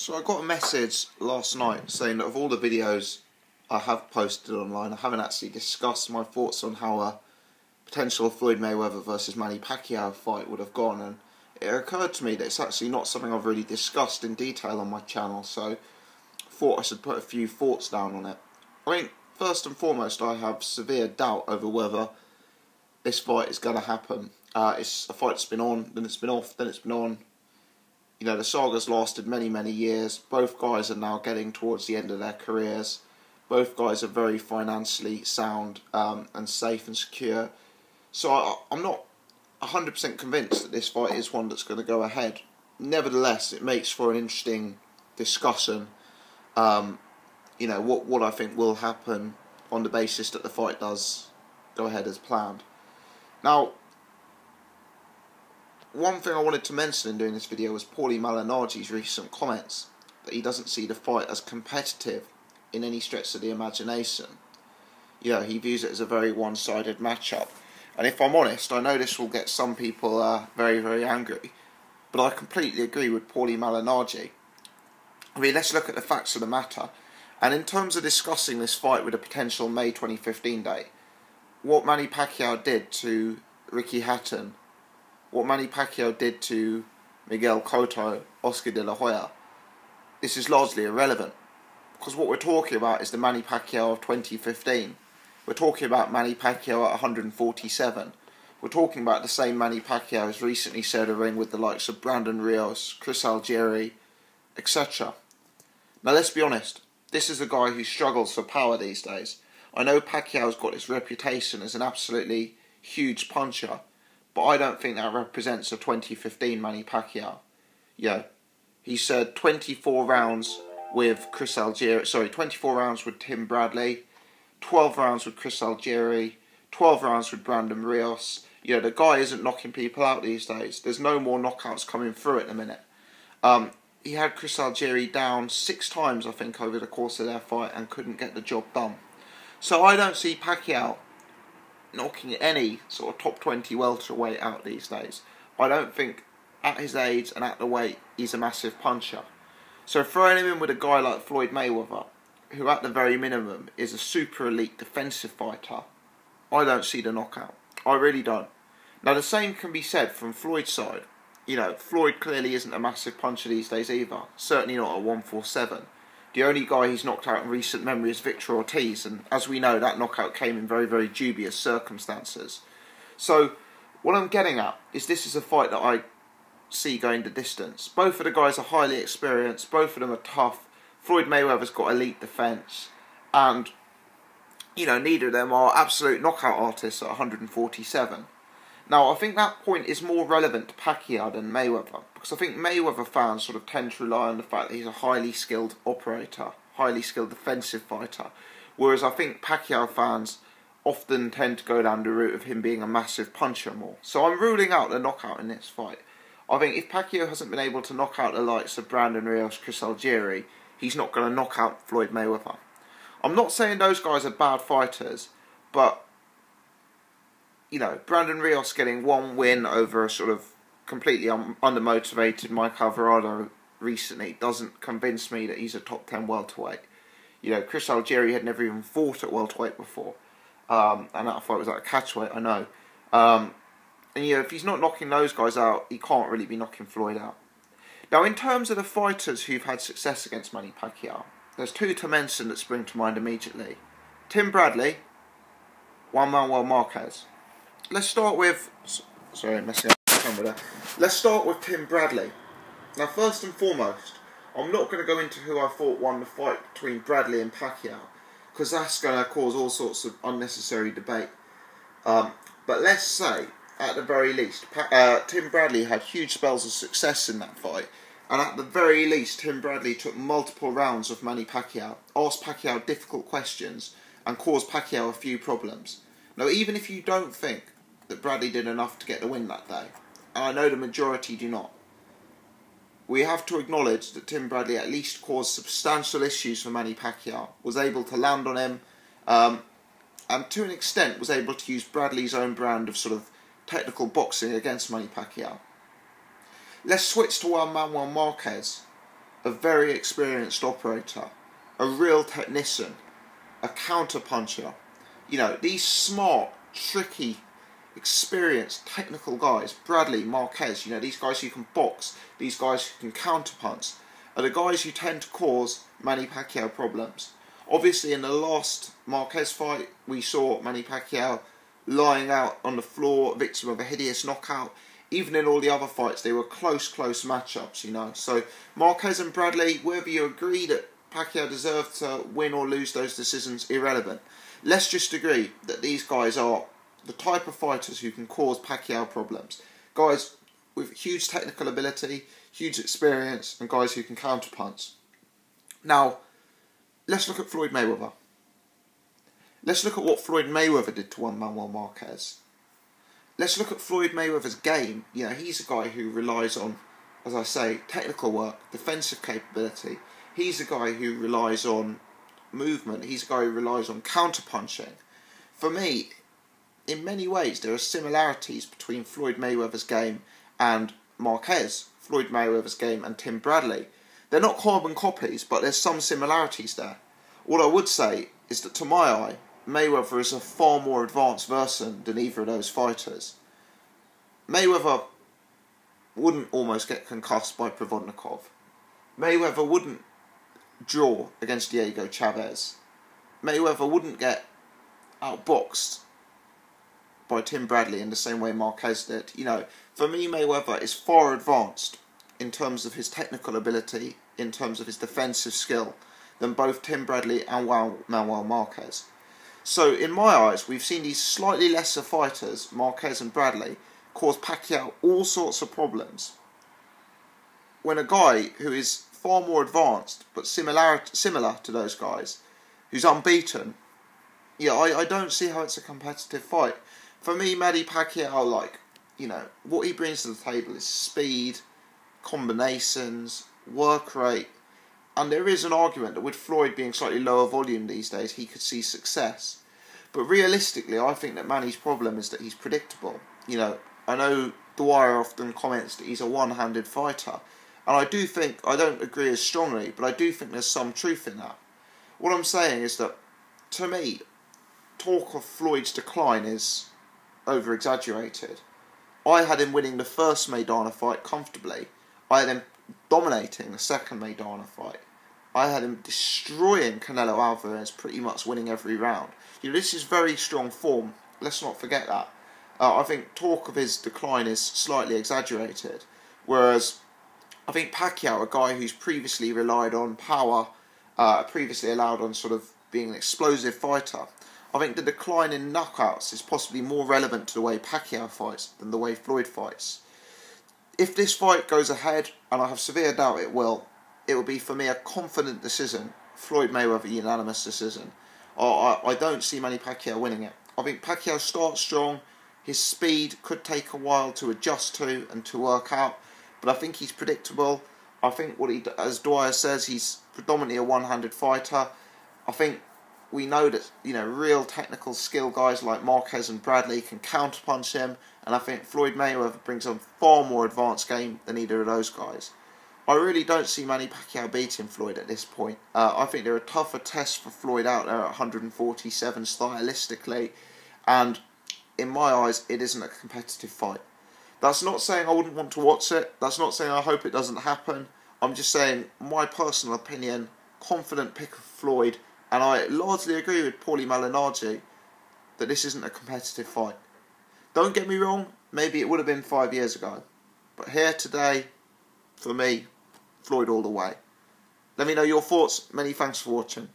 So I got a message last night saying that of all the videos I have posted online, I haven't actually discussed my thoughts on how a potential Floyd Mayweather versus Manny Pacquiao fight would have gone, and it occurred to me that it's actually not something I've really discussed in detail on my channel, so I thought I should put a few thoughts down on it. I mean, first and foremost, I have severe doubt over whether this fight is going to happen. It's a fight that's been on, then it's been off, then it's been on. You know, the saga's lasted many, many years. Both guys are now getting towards the end of their careers. Both guys are very financially sound and safe and secure. So I'm not 100% convinced that this fight is one that's going to go ahead. Nevertheless, it makes for an interesting discussion. You know, what I think will happen on the basis that the fight does go ahead as planned. Now, one thing I wanted to mention in doing this video was Paulie Malignaggi's recent comments that he doesn't see the fight as competitive in any stretch of the imagination. Yeah, he views it as a very one-sided matchup. And if I'm honest, I know this will get some people very, very angry, but I completely agree with Paulie Malignaggi. I mean, let's look at the facts of the matter. And in terms of discussing this fight with a potential May 2015 date, what Manny Pacquiao did to Ricky Hatton, what Manny Pacquiao did to Miguel Cotto, Oscar de la Hoya, this is largely irrelevant. Because what we're talking about is the Manny Pacquiao of 2015. We're talking about Manny Pacquiao at 147. We're talking about the same Manny Pacquiao who's recently shared a ring with the likes of Brandon Rios, Chris Algieri, etc. Now let's be honest, this is a guy who struggles for power these days. I know Pacquiao's got his reputation as an absolutely huge puncher, but I don't think that represents a 2015 Manny Pacquiao. Yeah, he said 24 rounds with Chris Algieri, 24 rounds with Tim Bradley, 12 rounds with Chris Algieri, 12 rounds with Brandon Rios. You know, the guy isn't knocking people out these days. There's no more knockouts coming through at the minute. He had Chris Algieri down 6 times, I think, over the course of their fight and couldn't get the job done. So I don't see Pacquiao knocking any sort of top 20 welterweight out these days. I don't think at his age and at the weight he's a massive puncher. So throwing him in with a guy like Floyd Mayweather, who at the very minimum is a super elite defensive fighter, I don't see the knockout. I really don't. Now the same can be said from Floyd's side. You know, Floyd clearly isn't a massive puncher these days either. Certainly not at 147. The only guy he's knocked out in recent memory is Victor Ortiz, and as we know, that knockout came in very, very dubious circumstances. So, what I'm getting at is this is a fight that I see going the distance. Both of the guys are highly experienced, both of them are tough. Floyd Mayweather's got elite defence, and, you know, neither of them are absolute knockout artists at 147. Now, I think that point is more relevant to Pacquiao than Mayweather, because I think Mayweather fans sort of tend to rely on the fact that he's a highly skilled operator, highly skilled defensive fighter, whereas I think Pacquiao fans often tend to go down the route of him being a massive puncher more. So I'm ruling out the knockout in this fight. I think if Pacquiao hasn't been able to knock out the likes of Brandon Rios, Chris Algieri, he's not going to knock out Floyd Mayweather. I'm not saying those guys are bad fighters, but you know, Brandon Rios getting one win over a sort of completely undermotivated Mike Alvarado recently doesn't convince me that he's a top 10 welterweight. You know, Chris Algieri had never even fought at welterweight before, and that fight was at a catchweight, I know. And you know, if he's not knocking those guys out, he can't really be knocking Floyd out. Now, in terms of the fighters who've had success against Manny Pacquiao, there's 2 to mention that spring to mind immediately. Tim Bradley, Juan Manuel Marquez. Let's start with... Sorry, messing up the camera there. Let's start with Tim Bradley. Now, first and foremost, I'm not going to go into who I thought won the fight between Bradley and Pacquiao, because that's going to cause all sorts of unnecessary debate. But let's say, at the very least, Tim Bradley had huge spells of success in that fight, and at the very least, Tim Bradley took multiple rounds of Manny Pacquiao, asked Pacquiao difficult questions, and caused Pacquiao a few problems. Now, even if you don't think that Bradley did enough to get the win that day, and I know the majority do not, we have to acknowledge that Tim Bradley at least caused substantial issues for Manny Pacquiao, was able to land on him, and to an extent was able to use Bradley's own brand of sort of technical boxing against Manny Pacquiao. Let's switch to Juan Manuel Marquez. a very experienced operator, a real technician, a counter-puncher. You know, these smart, tricky, experienced, technical guys, Bradley, Marquez, you know, these guys who can box, these guys who can counter-punch, are the guys who tend to cause Manny Pacquiao problems. Obviously, in the last Marquez fight, we saw Manny Pacquiao lying out on the floor, victim of a hideous knockout. Even in all the other fights, they were close matchups, you know. So, Marquez and Bradley, whether you agree that Pacquiao deserved to win or lose those decisions, irrelevant. Let's just agree that these guys are the type of fighters who can cause Pacquiao problems. Guys with huge technical ability, huge experience, and guys who can counterpunch. Now, let's look at Floyd Mayweather. Let's look at what Floyd Mayweather did to Juan Manuel Marquez. Let's look at Floyd Mayweather's game. You know, he's a guy who relies on, as I say, technical work, defensive capability. He's a guy who relies on movement. He's a guy who relies on counter-punching. For me, in many ways, there are similarities between Floyd Mayweather's game and Marquez, Floyd Mayweather's game and Tim Bradley. They're not carbon copies, but there's some similarities there. What I would say is that, to my eye, Mayweather is a far more advanced version than either of those fighters. Mayweather wouldn't almost get concussed by Provodnikov. Mayweather wouldn't draw against Diego Chavez. Mayweather wouldn't get outboxed by Tim Bradley in the same way Marquez did. You know, for me, Mayweather is far advanced in terms of his technical ability, in terms of his defensive skill, than both Tim Bradley and Manuel Marquez. So, in my eyes, we've seen these slightly lesser fighters, Marquez and Bradley, cause Pacquiao all sorts of problems, when a guy who is far more advanced, but similar to those guys, who's unbeaten, yeah, I don't see how it's a competitive fight. For me, Manny Pacquiao, like, you know, what he brings to the table is speed, combinations, work rate, and there is an argument that with Floyd being slightly lower volume these days, he could see success. But realistically, I think that Manny's problem is that he's predictable. You know, I know Dwyer often comments that he's a one-handed fighter, and I do think, I don't agree as strongly, but I do think there's some truth in that. What I'm saying is that, to me, talk of Floyd's decline is over-exaggerated. I had him winning the first Maidana fight comfortably. I had him dominating the second Maidana fight. I had him destroying Canelo Alvarez, pretty much winning every round. You know, this is very strong form. Let's not forget that. I think talk of his decline is slightly exaggerated. Whereas, I think Pacquiao, a guy who's previously relied on power, previously allowed on sort of being an explosive fighter, I think the decline in knockouts is possibly more relevant to the way Pacquiao fights than the way Floyd fights. If this fight goes ahead, and I have severe doubt it will be for me a confident decision, Floyd Mayweather unanimous decision. I don't see Manny Pacquiao winning it. I think Pacquiao starts strong, his speed could take a while to adjust to and to work out, but I think he's predictable. I think as Dwyer says, he's predominantly a one-handed fighter. I think we know that, you know, real technical skill guys like Marquez and Bradley can counterpunch him, and I think Floyd Mayweather brings a far more advanced game than either of those guys. I really don't see Manny Pacquiao beating Floyd at this point. I think there are tougher tests for Floyd out there at 147 stylistically, and in my eyes, it isn't a competitive fight. That's not saying I wouldn't want to watch it. That's not saying I hope it doesn't happen. I'm just saying, my personal opinion, confident pick of Floyd, and I largely agree with Paulie Malignaggi that this isn't a competitive fight. Don't get me wrong, maybe it would have been 5 years ago. But here today, for me, Floyd all the way. Let me know your thoughts. Many thanks for watching.